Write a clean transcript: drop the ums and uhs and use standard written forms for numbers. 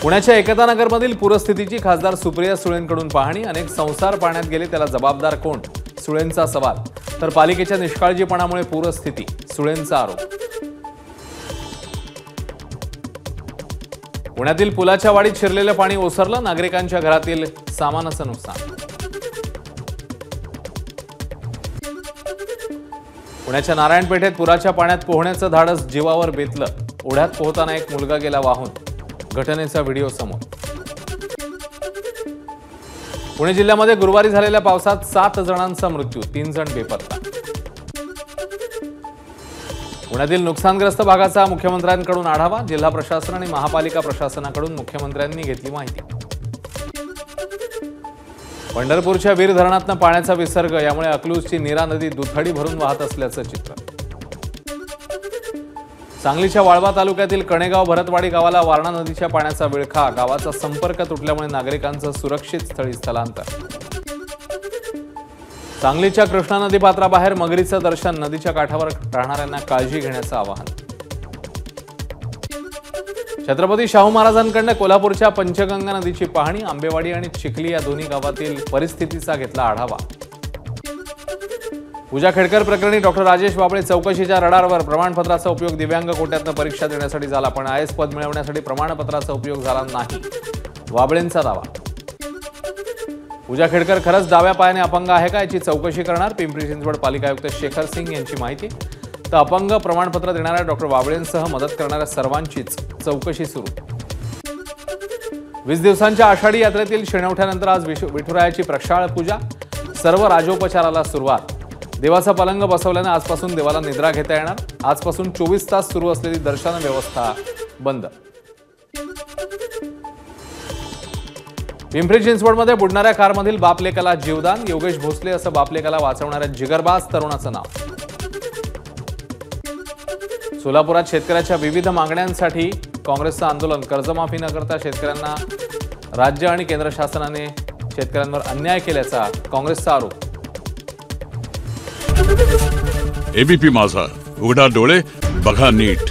पुण्याच्या एकता नगरमधील पूरस्थितीची खासदार सुप्रिया सुळेंकडून पाहणी। अनेक संसार पाण्यात गेले, त्याला जबाबदार कोण? सुळेंचा सवाल। तर पालिकेच्या निष्काळजीपणामुळे पूरस्थिती, सुळेंचा आरोप। पुण्यातील पुलाच्या वाडीत शिरलेलं पाणी ओसरलं, नागरिकांच्या घरातील सामानाचं नुकसान। पुण्याच्या नारायणपेठेत पुराच्या पाण्यात पोहण्याचं धाडस जीवावर बेतलं। ओढ्यात पोहताना एक मुलगा गेला वाहून, घटनेचा व्हिडिओ समोर। पुणे जिल्ह्यामध्ये गुरुवारी झालेल्या पावसात 7 जणांचा मृत्यू, 3 जण बेपत्ता। पुण्यातील नुकसानग्रस्त भागाचा मुख्यमंत्र्यांकडून आढावा। जिल्हा प्रशासन आणि महापालिका प्रशासनाकडून मुख्यमंत्र्यांनी घेतली माहिती। पंढरपूरच्या वीर धरणातून पाण्याचा विसर्ग, यामुळे अकलूजची नीरा नदी दुथडी भरून वाहत असल्याचं चित्र। सांगलीच्या वाळवा तालुक्यातील कणेगाव भरतवाडी गावाला वारणा नदीच्या पाण्याचा विळखा, गावाचा संपर्क तुटल्यामुळे नागरिकांचं सुरक्षित स्थळी स्थलांतर। सांगलीच्या कृष्णा नदी पात्राबाहेर मगरीचं दर्शन, नदीच्या काठावर राहणाऱ्यांना काळजी घेण्याचं आवाहन। छत्रपती शाहू महाराजांकडून कोल्हापूरच्या पंचगंगा नदीची पाहणी। आंबेवाडी आणि चिखली या दोन्ही गावातील परिस्थितीचा घेतला आढावा। पूजा खेडकर प्रकरणी डॉक्टर राजेश बाबळे चौकशीच्या रडारवर। प्रमाणपत्राचा उपयोग दिव्यांग कोट्यातनं परीक्षा देण्यासाठी झाला, पण आयएस पद मिळवण्यासाठी प्रमाणपत्राचा उपयोग झाला नाही, बाबळेंचा दावा। पूजा खेडकर खरंच डाव्या पायाने अपंग आहे का, याची चौकशी करणार पिंपरी चिंचवड पालिका आयुक्त शेखर सिंग यांची माहिती। तर अपंग प्रमाणपत्र देणाऱ्या डॉक्टर बाबळेंसह मदत करणाऱ्या सर्वांचीच चौकशी सुरू। 20 दिवसांच्या आषाढी यात्रेतील शेणवठ्यानंतर आज विठुरायाची प्रक्षाळ पूजा, सर्व राजोपचाराला सुरुवात। देवाचा पलंग बसवल्याने आजपासून देवाला निद्रा घेता येणार। आजपासून 24 तास सुरू असलेली दर्शन व्यवस्था बंद। पिंपरी चिंचवडमध्ये बुडणाऱ्या कारमधील बापलेकाला जीवदान, योगेश भोसले असं बापलेकाला वाचवणाऱ्या जिगरबाज तरुणाचं नाव। सोलापुरात शेतकऱ्याच्या विविध मागण्यांसाठी काँग्रेसचं आंदोलन। कर्जमाफी न करता शेतकऱ्यांना राज्य आणि केंद्र शासनाने शेतकऱ्यांवर अन्याय केल्याचा काँग्रेसचा आरोप। एबीपी माझा, उघडा डोळे बघा नीट।